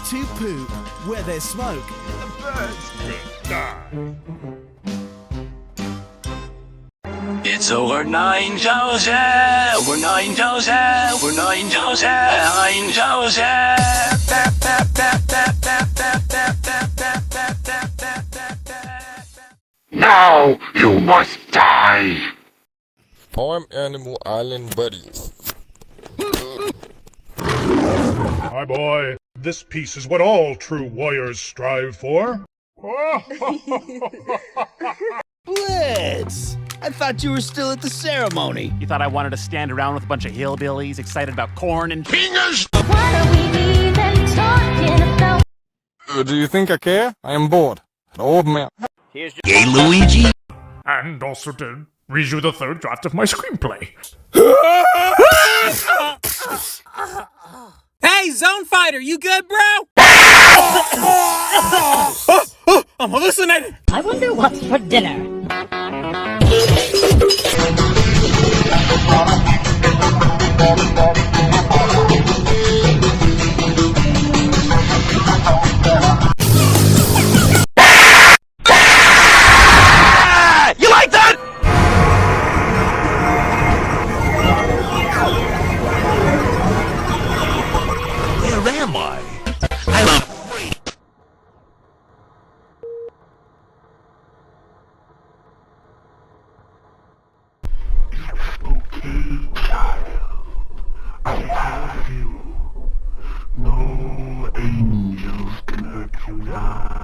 to poop. Where there's smoke, The birds could die. It's over 9,000. We're 9,000. We're 9,000. 9,000. Now you must die. Farm Animal Island Buddies. My boy, this peace is what all true warriors strive for. Blitz! I thought you were still at the ceremony. You thought I wanted to stand around with a bunch of hillbillies excited about corn and Fingers! What are we even talking about? Do you think I care? I am bored. An old man. Hey, Luigi. And also to read you the third draft of my screenplay. Hey, Zone Fighter, you good, bro? I'm hallucinating. I wonder what's for dinner. You like that? Where am I? I'm a freak. Okay, child. I have you. No angels can hurt you now.